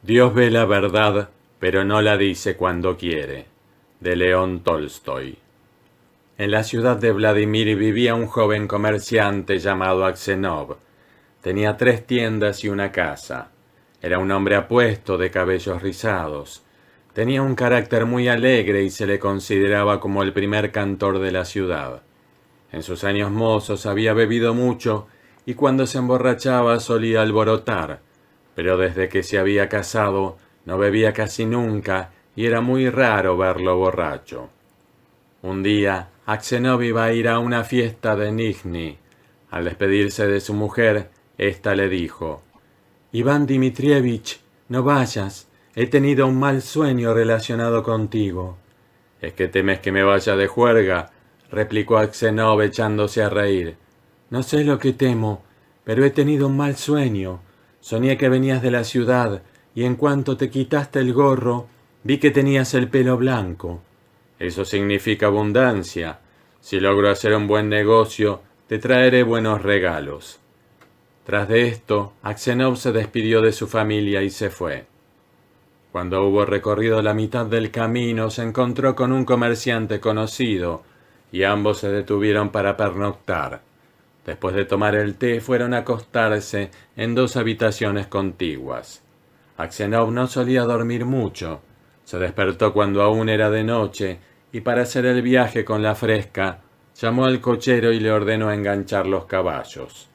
Dios ve la verdad, pero no la dice cuando quiere. De León Tolstoy. En la ciudad de Vladimir vivía un joven comerciante llamado Aksenov. Tenía 3 tiendas y una casa. Era un hombre apuesto, de cabellos rizados. Tenía un carácter muy alegre y se le consideraba como el primer cantor de la ciudad. En sus años mozos había bebido mucho y cuando se emborrachaba solía alborotar, pero desde que se había casado no bebía casi nunca y era muy raro verlo borracho. Un día, Aksenov iba a ir a una fiesta de Nizhny. Al despedirse de su mujer, ésta le dijo: «Iván Dmitrievich, no vayas. He tenido un mal sueño relacionado contigo». «¿Es que temes que me vaya de juerga?», replicó Aksenov echándose a reír. «No sé lo que temo, pero he tenido un mal sueño. Soñé que venías de la ciudad y en cuanto te quitaste el gorro, vi que tenías el pelo blanco. Eso significa abundancia. Si logro hacer un buen negocio, te traeré buenos regalos». Tras de esto, Aksenov se despidió de su familia y se fue. Cuando hubo recorrido la mitad del camino, se encontró con un comerciante conocido, y ambos se detuvieron para pernoctar. Después de tomar el té, fueron a acostarse en 2 habitaciones contiguas. Aksenov no solía dormir mucho. Se despertó cuando aún era de noche, y para hacer el viaje con la fresca, llamó al cochero y le ordenó enganchar los caballos.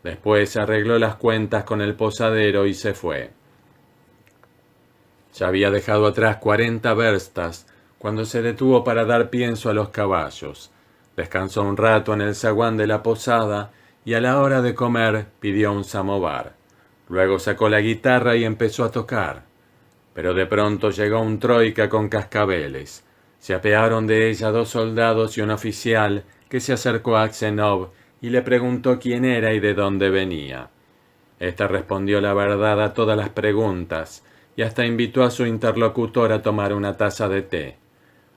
Después arregló las cuentas con el posadero y se fue. Ya había dejado atrás 40 verstas cuando se detuvo para dar pienso a los caballos. Descansó un rato en el zaguán de la posada y a la hora de comer pidió un samovar. Luego sacó la guitarra y empezó a tocar. Pero de pronto llegó un troika con cascabeles. Se apearon de ella 2 soldados y un oficial que se acercó a Aksenov y le preguntó quién era y de dónde venía. Ésta respondió la verdad a todas las preguntas y hasta invitó a su interlocutor a tomar una taza de té.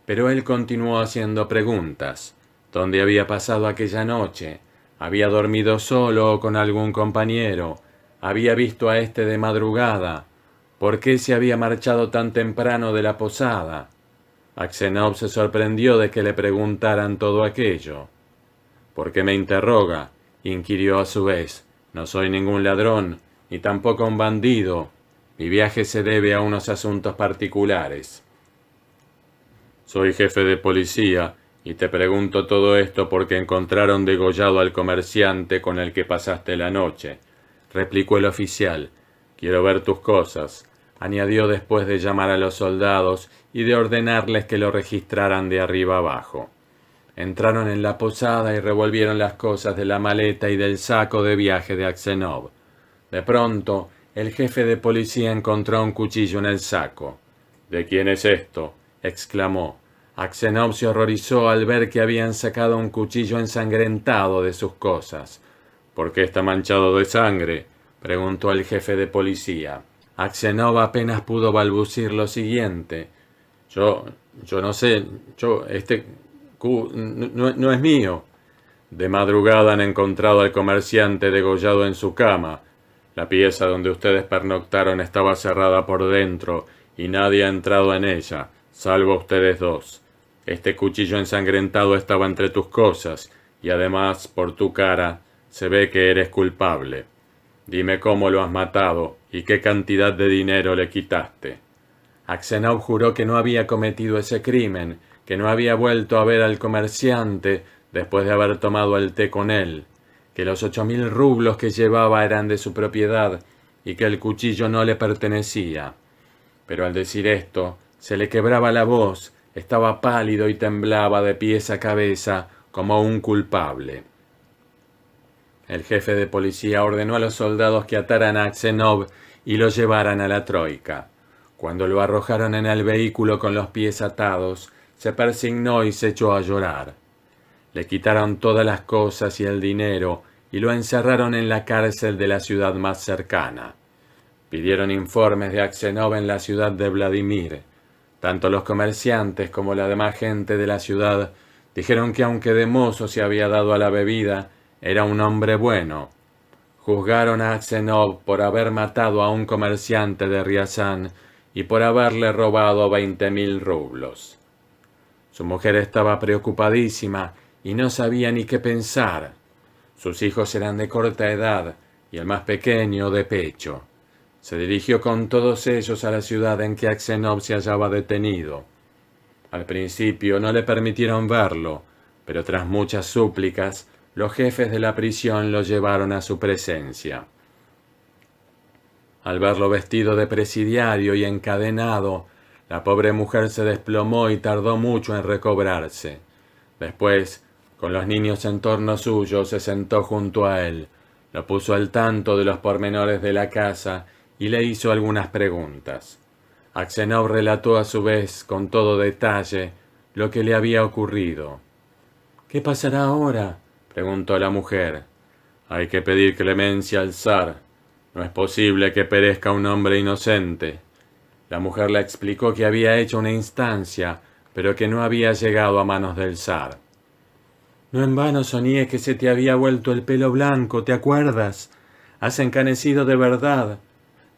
Pero él continuó haciendo preguntas. ¿Dónde había pasado aquella noche? ¿Había dormido solo o con algún compañero? ¿Había visto a éste de madrugada? ¿Por qué se había marchado tan temprano de la posada? Aksenov se sorprendió de que le preguntaran todo aquello. «¿Por qué me interroga?», inquirió a su vez. «No soy ningún ladrón, ni tampoco un bandido. Mi viaje se debe a unos asuntos particulares». «Soy jefe de policía, y te pregunto todo esto porque encontraron degollado al comerciante con el que pasaste la noche», replicó el oficial. «Quiero ver tus cosas», añadió después de llamar a los soldados y de ordenarles que lo registraran de arriba abajo. Entraron en la posada y revolvieron las cosas de la maleta y del saco de viaje de Aksenov. De pronto, el jefe de policía encontró un cuchillo en el saco. «¿De quién es esto?», exclamó. Aksenov se horrorizó al ver que habían sacado un cuchillo ensangrentado de sus cosas. «¿Por qué está manchado de sangre?», preguntó el jefe de policía. Aksenov apenas pudo balbucir lo siguiente. Yo no sé, no es mío». «De madrugada han encontrado al comerciante degollado en su cama. La pieza donde ustedes pernoctaron estaba cerrada por dentro y nadie ha entrado en ella, salvo ustedes 2. Este cuchillo ensangrentado estaba entre tus cosas y además, por tu cara, se ve que eres culpable. Dime cómo lo has matado y qué cantidad de dinero le quitaste». Aksenov juró que no había cometido ese crimen, que no había vuelto a ver al comerciante después de haber tomado el té con él, que los 8.000 rublos que llevaba eran de su propiedad y que el cuchillo no le pertenecía. Pero al decir esto, se le quebraba la voz, estaba pálido y temblaba de pies a cabeza como un culpable. El jefe de policía ordenó a los soldados que ataran a Aksenov y lo llevaran a la troika. Cuando lo arrojaron en el vehículo con los pies atados, se persignó y se echó a llorar. Le quitaron todas las cosas y el dinero y lo encerraron en la cárcel de la ciudad más cercana. Pidieron informes de Aksenov en la ciudad de Vladimir. Tanto los comerciantes como la demás gente de la ciudad dijeron que aunque de mozo se había dado a la bebida, era un hombre bueno. Juzgaron a Aksenov por haber matado a un comerciante de Riazán y por haberle robado 20.000 rublos. Su mujer estaba preocupadísima y no sabía ni qué pensar. Sus hijos eran de corta edad y el más pequeño de pecho. Se dirigió con todos ellos a la ciudad en que Aksenov se hallaba detenido. Al principio no le permitieron verlo, pero tras muchas súplicas, los jefes de la prisión lo llevaron a su presencia. Al verlo vestido de presidiario y encadenado, la pobre mujer se desplomó y tardó mucho en recobrarse. Después, con los niños en torno suyo, se sentó junto a él, lo puso al tanto de los pormenores de la casa y le hizo algunas preguntas. Aksenov relató a su vez, con todo detalle, lo que le había ocurrido. «¿Qué pasará ahora?», preguntó la mujer. «Hay que pedir clemencia al zar. No es posible que perezca un hombre inocente». La mujer le explicó que había hecho una instancia, pero que no había llegado a manos del zar. «No en vano soñé que se te había vuelto el pelo blanco, ¿te acuerdas? Has encanecido de verdad.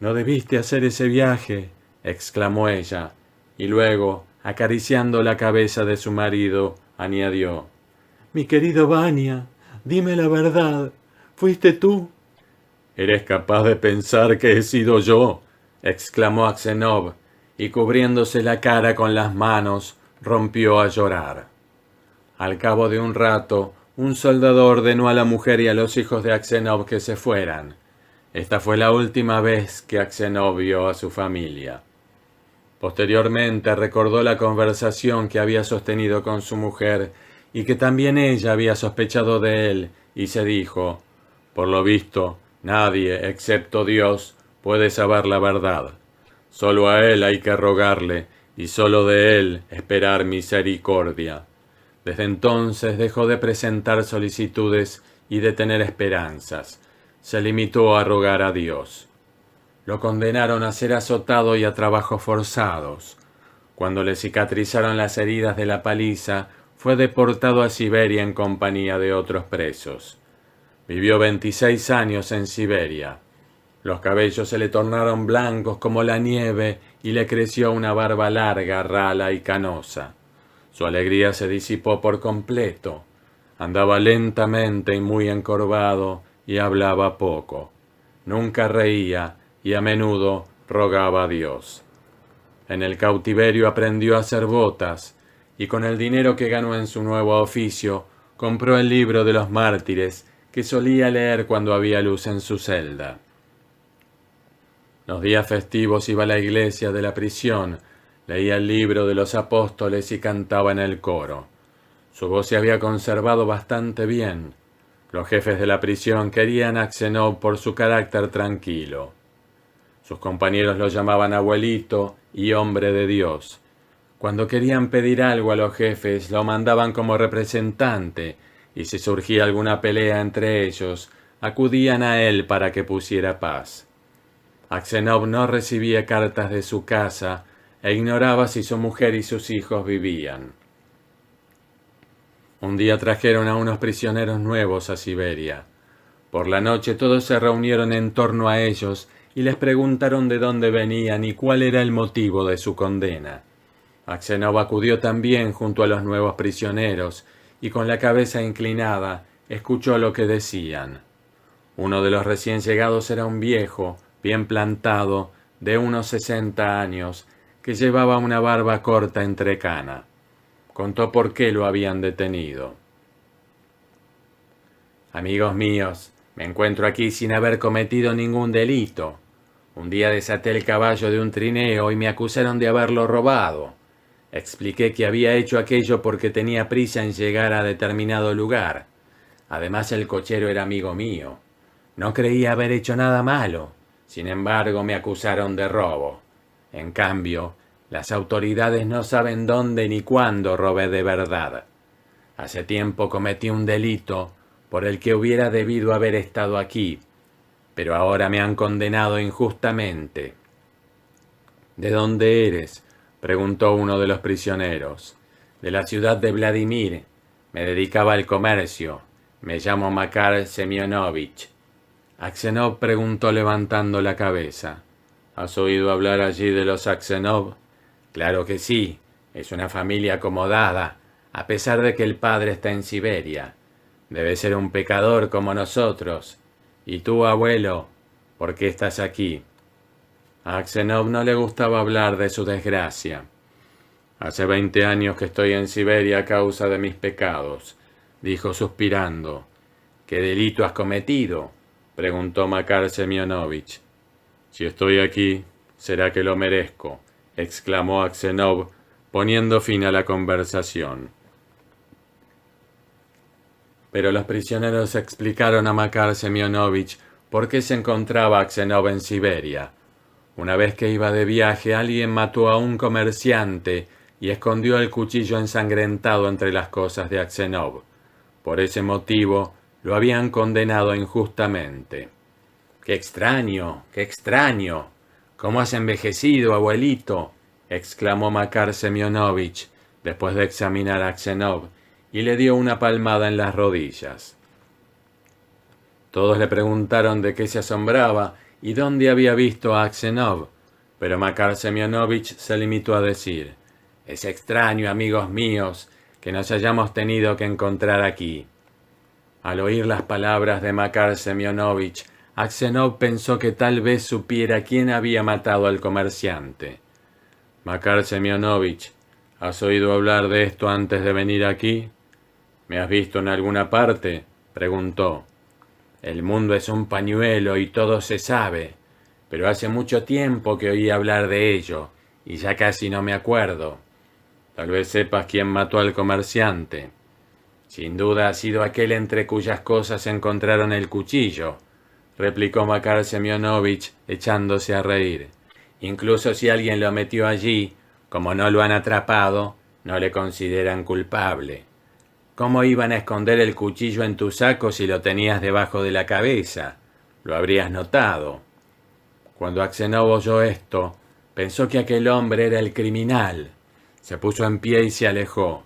No debiste hacer ese viaje», exclamó ella, y luego, acariciando la cabeza de su marido, añadió: «Mi querido Vania, dime la verdad. ¿Fuiste tú?» «¿Eres capaz de pensar que he sido yo?», exclamó Aksenov, y cubriéndose la cara con las manos, rompió a llorar. Al cabo de un rato, un soldado ordenó a la mujer y a los hijos de Aksenov que se fueran. Esta fue la última vez que Aksenov vio a su familia. Posteriormente recordó la conversación que había sostenido con su mujer y que también ella había sospechado de él, y se dijo: «Por lo visto, nadie, excepto Dios, puede saber la verdad. Solo a Él hay que rogarle, y solo de Él esperar misericordia». Desde entonces dejó de presentar solicitudes y de tener esperanzas. Se limitó a rogar a Dios. Lo condenaron a ser azotado y a trabajos forzados. Cuando le cicatrizaron las heridas de la paliza, fue deportado a Siberia en compañía de otros presos. Vivió 26 años en Siberia. Los cabellos se le tornaron blancos como la nieve y le creció una barba larga, rala y canosa. Su alegría se disipó por completo. Andaba lentamente y muy encorvado y hablaba poco. Nunca reía y a menudo rogaba a Dios. En el cautiverio aprendió a hacer botas y con el dinero que ganó en su nuevo oficio compró el libro de los mártires que solía leer cuando había luz en su celda. Los días festivos iba a la iglesia de la prisión, leía el libro de los apóstoles y cantaba en el coro. Su voz se había conservado bastante bien. Los jefes de la prisión querían a Aksenov por su carácter tranquilo. Sus compañeros lo llamaban abuelito y hombre de Dios. Cuando querían pedir algo a los jefes, lo mandaban como representante, y si surgía alguna pelea entre ellos, acudían a él para que pusiera paz. Aksenov no recibía cartas de su casa e ignoraba si su mujer y sus hijos vivían. Un día trajeron a unos prisioneros nuevos a Siberia. Por la noche todos se reunieron en torno a ellos y les preguntaron de dónde venían y cuál era el motivo de su condena. Aksenov acudió también junto a los nuevos prisioneros y con la cabeza inclinada escuchó lo que decían. Uno de los recién llegados era un viejo, bien plantado, de unos 60 años, que llevaba una barba corta entrecana. Contó por qué lo habían detenido. «Amigos míos, me encuentro aquí sin haber cometido ningún delito. Un día desaté el caballo de un trineo y me acusaron de haberlo robado. Expliqué que había hecho aquello porque tenía prisa en llegar a determinado lugar. Además, el cochero era amigo mío. No creía haber hecho nada malo. Sin embargo, me acusaron de robo. En cambio, las autoridades no saben dónde ni cuándo robé de verdad. Hace tiempo cometí un delito por el que hubiera debido haber estado aquí, pero ahora me han condenado injustamente». «¿De dónde eres?», preguntó uno de los prisioneros. «De la ciudad de Vladimir. Me dedicaba al comercio. Me llamo Makar Semyonovich». Aksenov preguntó levantando la cabeza. ¿Has oído hablar allí de los Aksenov? Claro que sí, es una familia acomodada, a pesar de que el padre está en Siberia. Debe ser un pecador como nosotros. ¿Y tú, abuelo? ¿Por qué estás aquí? A Aksenov no le gustaba hablar de su desgracia. Hace 20 años que estoy en Siberia a causa de mis pecados, dijo suspirando. ¿Qué delito has cometido?, preguntó Makar Semyonovich. Si estoy aquí, será que lo merezco, exclamó Aksenov, poniendo fin a la conversación. Pero los prisioneros explicaron a Makar Semyonovich por qué se encontraba Aksenov en Siberia. Una vez que iba de viaje, alguien mató a un comerciante y escondió el cuchillo ensangrentado entre las cosas de Aksenov. Por ese motivo, lo habían condenado injustamente. ¡Qué extraño! ¡Qué extraño! ¿Cómo has envejecido, abuelito?, exclamó Makar Semyonovich, después de examinar a Aksenov, y le dio una palmada en las rodillas. Todos le preguntaron de qué se asombraba y dónde había visto a Aksenov, pero Makar Semyonovich se limitó a decir: «Es extraño, amigos míos, que nos hayamos tenido que encontrar aquí». Al oír las palabras de Makar Semyonovich, Aksenov pensó que tal vez supiera quién había matado al comerciante. «Makar Semyonovich, ¿has oído hablar de esto antes de venir aquí? ¿Me has visto en alguna parte?», preguntó. «El mundo es un pañuelo y todo se sabe, pero hace mucho tiempo que oí hablar de ello, y ya casi no me acuerdo. Tal vez sepas quién mató al comerciante. Sin duda ha sido aquel entre cuyas cosas encontraron el cuchillo», replicó Makar Semyonovich, echándose a reír. «Incluso si alguien lo metió allí, como no lo han atrapado, no le consideran culpable. ¿Cómo iban a esconder el cuchillo en tu saco si lo tenías debajo de la cabeza? Lo habrías notado». Cuando Aksenov oyó esto, pensó que aquel hombre era el criminal. Se puso en pie y se alejó.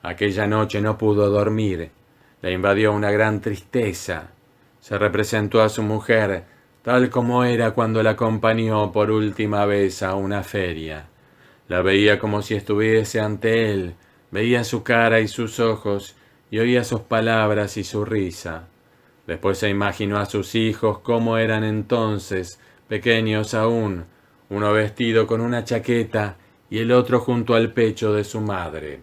Aquella noche no pudo dormir. Le invadió una gran tristeza. Se representó a su mujer tal como era cuando la acompañó por última vez a una feria. La veía como si estuviese ante él, veía su cara y sus ojos, y oía sus palabras y su risa. Después se imaginó a sus hijos cómo eran entonces, pequeños aún, uno vestido con una chaqueta y el otro junto al pecho de su madre.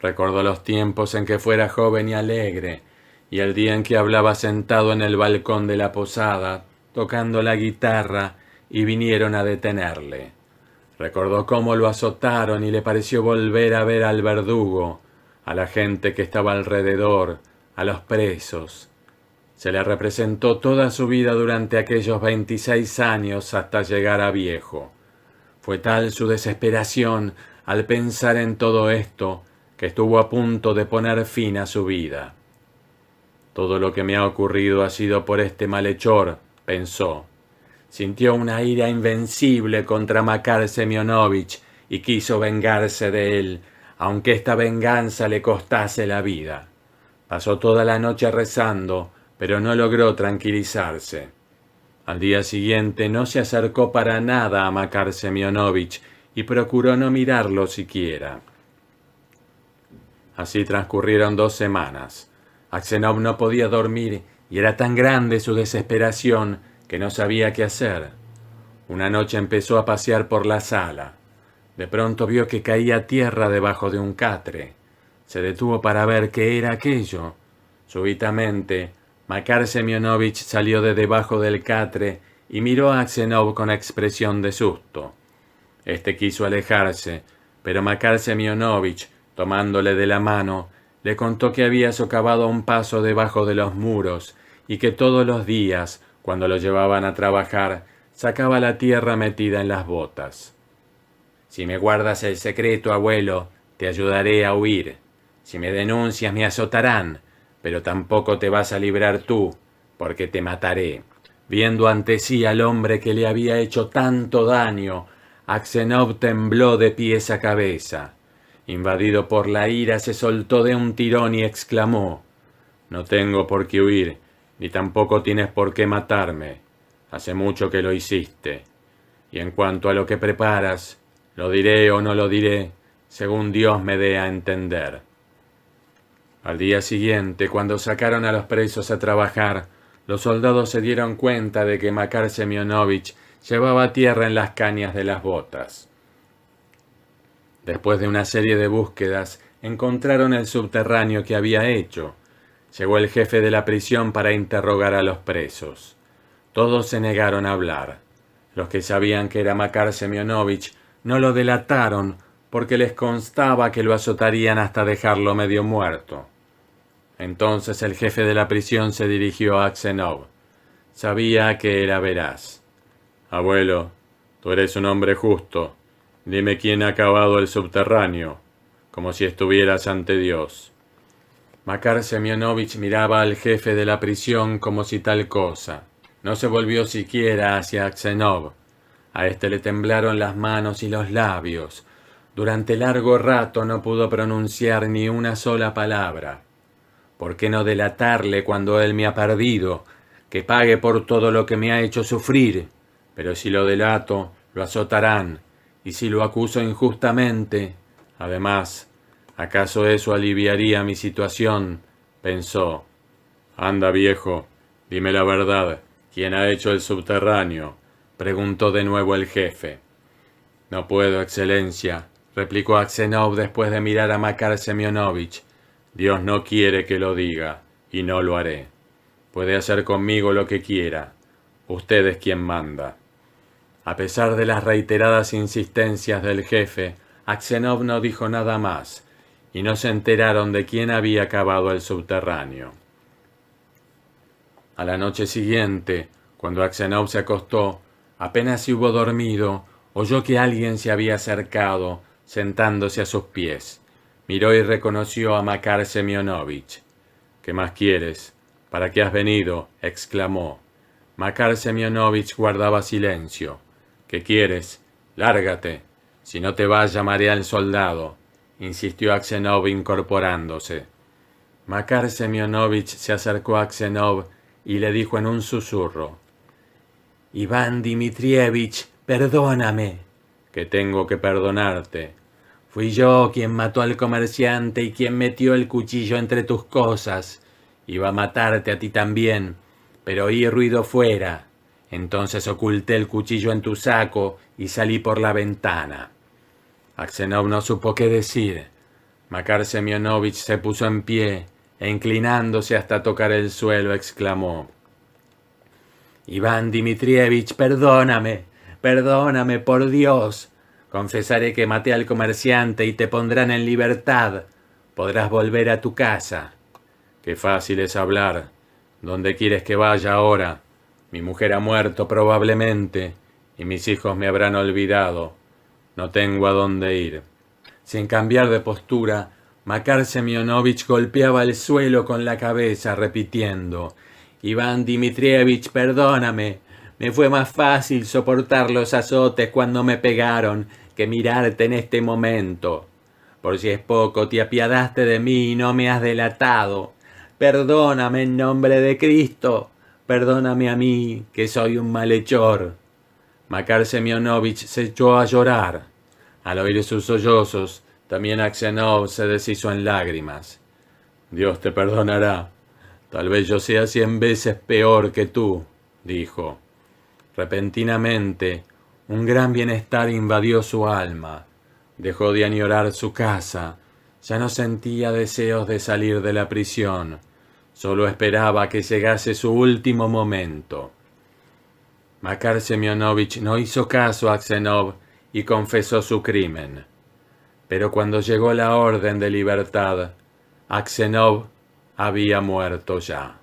Recordó los tiempos en que fuera joven y alegre, y el día en que hablaba sentado en el balcón de la posada, tocando la guitarra, y vinieron a detenerle. Recordó cómo lo azotaron y le pareció volver a ver al verdugo, a la gente que estaba alrededor, a los presos. Se le representó toda su vida durante aquellos 26 años hasta llegar a viejo. Fue tal su desesperación al pensar en todo esto que estuvo a punto de poner fin a su vida. «Todo lo que me ha ocurrido ha sido por este malhechor», pensó. Sintió una ira invencible contra Makar Semyonovich y quiso vengarse de él, aunque esta venganza le costase la vida. Pasó toda la noche rezando, pero no logró tranquilizarse. Al día siguiente no se acercó para nada a Makar Semyonovich y procuró no mirarlo siquiera. Así transcurrieron 2 semanas. Aksenov no podía dormir y era tan grande su desesperación que no sabía qué hacer. Una noche empezó a pasear por la sala. De pronto vio que caía tierra debajo de un catre. Se detuvo para ver qué era aquello. Súbitamente, Makar Semyonovich salió de debajo del catre y miró a Aksenov con expresión de susto. Este quiso alejarse, pero Makar Semyonovich, tomándole de la mano, le contó que había socavado un paso debajo de los muros y que todos los días, cuando lo llevaban a trabajar, sacaba la tierra metida en las botas. «Si me guardas el secreto, abuelo, te ayudaré a huir. Si me denuncias me azotarán, pero tampoco te vas a librar tú, porque te mataré». Viendo ante sí al hombre que le había hecho tanto daño, Aksenov tembló de pies a cabeza. Invadido por la ira, se soltó de un tirón y exclamó: «No tengo por qué huir. ni tampoco tienes por qué matarme. Hace mucho que lo hiciste. Y en cuanto a lo que preparas, lo diré o no lo diré, según Dios me dé a entender. Al día siguiente, cuando sacaron a los presos a trabajar, los soldados se dieron cuenta de que Makar Semyonovich llevaba tierra en las cañas de las botas. Después de una serie de búsquedas, encontraron el subterráneo que había hecho. Llegó el jefe de la prisión para interrogar a los presos. Todos se negaron a hablar. Los que sabían que era Makar Semyonovich no lo delataron porque les constaba que lo azotarían hasta dejarlo medio muerto. Entonces el jefe de la prisión se dirigió a Aksenov. Sabía que era veraz. «Abuelo, tú eres un hombre justo. Dime quién ha cavado el subterráneo, como si estuvieras ante Dios». Makar Semyonovich miraba al jefe de la prisión como si tal cosa. No se volvió siquiera hacia Aksenov. A éste le temblaron las manos y los labios. Durante largo rato no pudo pronunciar ni una sola palabra. ¿Por qué no delatarle cuando él me ha perdido? Que pague por todo lo que me ha hecho sufrir. Pero si lo delato, lo azotarán. Y si lo acuso injustamente, además, ¿acaso eso aliviaría mi situación?, pensó. «Anda, viejo, dime la verdad. ¿Quién ha hecho el subterráneo?», preguntó de nuevo el jefe. «No puedo, excelencia», replicó Aksenov después de mirar a Makar Semyonovich. «Dios no quiere que lo diga, y no lo haré. Puede hacer conmigo lo que quiera. Usted es quien manda». A pesar de las reiteradas insistencias del jefe, Aksenov no dijo nada más, y no se enteraron de quién había cavado el subterráneo. A la noche siguiente, cuando Aksenov se acostó, apenas se hubo dormido, oyó que alguien se había acercado, sentándose a sus pies. Miró y reconoció a Makar Semyonovich. «¿Qué más quieres? ¿Para qué has venido?», exclamó. Makar Semyonovich guardaba silencio. «¿Qué quieres? Lárgate. Si no te vas, llamaré al soldado», insistió Aksenov incorporándose. Makar Semyonovich se acercó a Aksenov y le dijo en un susurro: «Iván Dmitrievich, perdóname». «¿Qué tengo que perdonarte?». «Fui yo quien mató al comerciante y quien metió el cuchillo entre tus cosas. Iba a matarte a ti también, pero oí ruido fuera. Entonces oculté el cuchillo en tu saco y salí por la ventana». Aksenov no supo qué decir. Makar Semyonovich se puso en pie e inclinándose hasta tocar el suelo exclamó: «Iván Dmitrievich, perdóname, perdóname, por Dios. Confesaré que maté al comerciante y te pondrán en libertad. Podrás volver a tu casa». «Qué fácil es hablar. ¿Dónde quieres que vaya ahora? Mi mujer ha muerto probablemente, y mis hijos me habrán olvidado. No tengo a dónde ir». Sin cambiar de postura, Makar Semyonovich golpeaba el suelo con la cabeza, repitiendo: «Iván Dmitrievich, perdóname. Me fue más fácil soportar los azotes cuando me pegaron que mirarte en este momento. Por si es poco, te apiadaste de mí y no me has delatado. Perdóname en nombre de Cristo. Perdóname a mí, que soy un malhechor». Makar Semyonovich se echó a llorar. Al oír sus sollozos, también Aksenov se deshizo en lágrimas. «Dios te perdonará. Tal vez yo sea 100 veces peor que tú», dijo. Repentinamente, un gran bienestar invadió su alma. Dejó de añorar su casa. Ya no sentía deseos de salir de la prisión. Solo esperaba que llegase su último momento. Makar Semyonovich no hizo caso a Aksenov y confesó su crimen. Pero cuando llegó la orden de libertad, Aksenov había muerto ya.